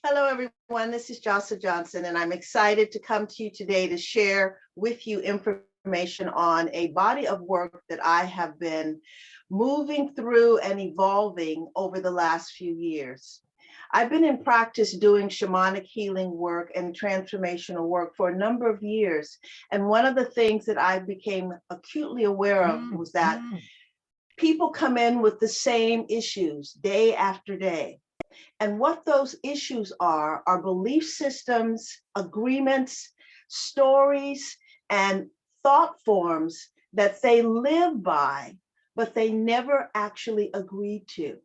Hello, everyone. This is Jasa Johnson, and I'm excited to come to you today to share with you information on a body of work that I have been moving through and evolving over the last few years. I've been in practice doing shamanic healing work and transformational work for a number of years. And one of the things that I became acutely aware of was that people come in with the same issues day after day. And what those issues are belief systems, agreements, stories, and thought forms that they live by, but they never actually agree to.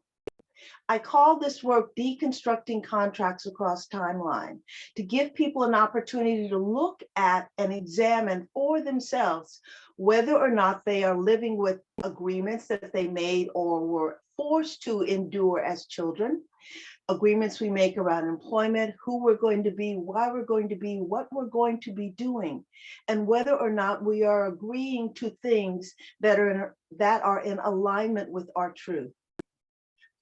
I call this work deconstructing contracts across timeline to give people an opportunity to look at and examine for themselves whether or not they are living with agreements that they made or were forced to endure as children, agreements we make around employment, who we're going to be, why we're going to be, what we're going to be doing, and whether or not we are agreeing to things that are in alignment with our truth.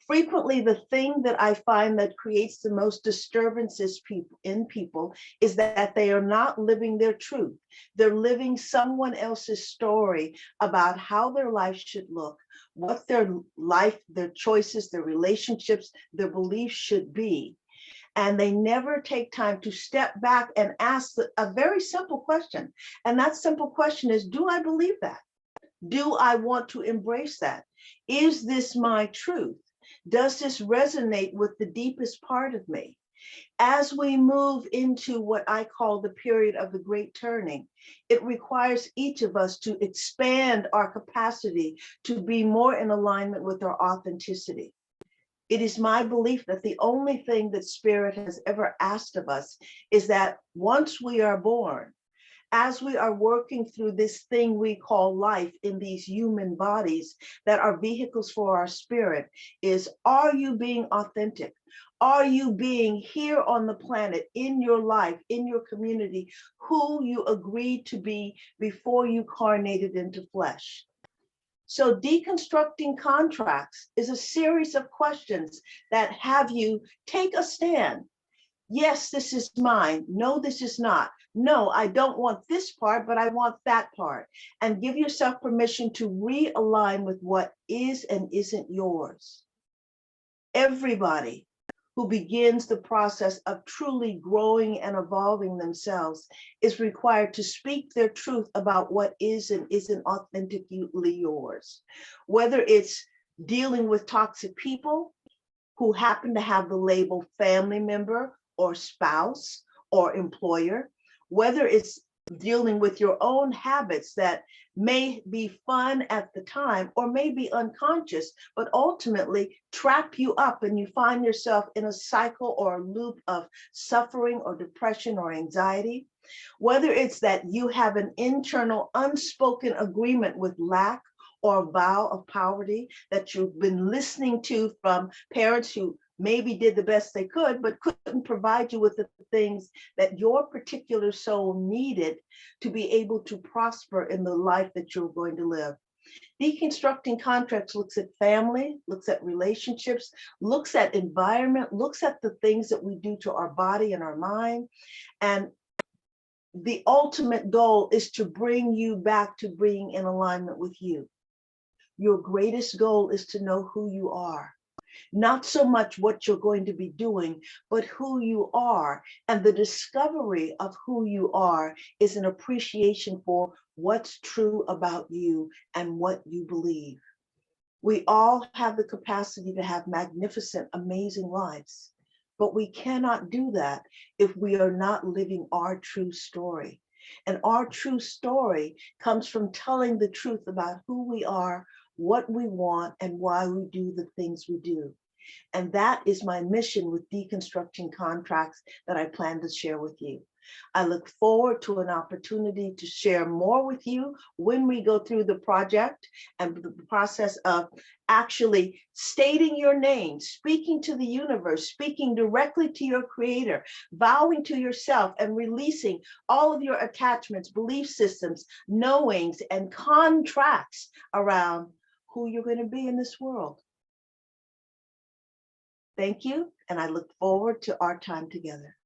Frequently, the thing that I find that creates the most disturbances in people is that they are not living their truth. They're living someone else's story about how their life should look, what their life, their choices, their relationships, their beliefs should be. And they never take time to step back and ask a very simple question. And that simple question is, do I believe that? Do I want to embrace that? Is this my truth? Does this resonate with the deepest part of me? As we move into what I call the period of the great turning, it requires each of us to expand our capacity to be more in alignment with our authenticity. It is my belief that the only thing that Spirit has ever asked of us is that once we are born, as we are working through this thing we call life in these human bodies that are vehicles for our spirit, is, are you being authentic? Are you being here on the planet, in your life, in your community, who you agreed to be before you carnated into flesh? So deconstructing contracts is a series of questions that have you take a stand. Yes, this is mine. No, this is not. No, I don't want this part, but I want that part. And give yourself permission to realign with what is and isn't yours. Everybody who begins the process of truly growing and evolving themselves is required to speak their truth about what is and isn't authentically yours. Whether it's dealing with toxic people who happen to have the label family member or spouse or employer, whether it's dealing with your own habits that may be fun at the time or may be unconscious, but ultimately trap you up and you find yourself in a cycle or a loop of suffering or depression or anxiety, whether it's that you have an internal unspoken agreement with lack or a vow of poverty that you've been listening to from parents who maybe did the best they could, but couldn't provide you with the things that your particular soul needed to be able to prosper in the life that you're going to live. Deconstructing contracts looks at family, looks at relationships, looks at environment, looks at the things that we do to our body and our mind. And the ultimate goal is to bring you back to being in alignment with you. Your greatest goal is to know who you are. Not so much what you're going to be doing, but who you are. And the discovery of who you are is an appreciation for what's true about you and what you believe. We all have the capacity to have magnificent, amazing lives, but we cannot do that if we are not living our true story. And our true story comes from telling the truth about who we are, what we want, and why we do the things we do. And that is my mission with deconstructing contracts that I plan to share with you. I look forward to an opportunity to share more with you when we go through the project and the process of actually stating your name, speaking to the universe, speaking directly to your creator, vowing to yourself and releasing all of your attachments, belief systems, knowings, and contracts around who you're going to be in this world. Thank you, and I look forward to our time together.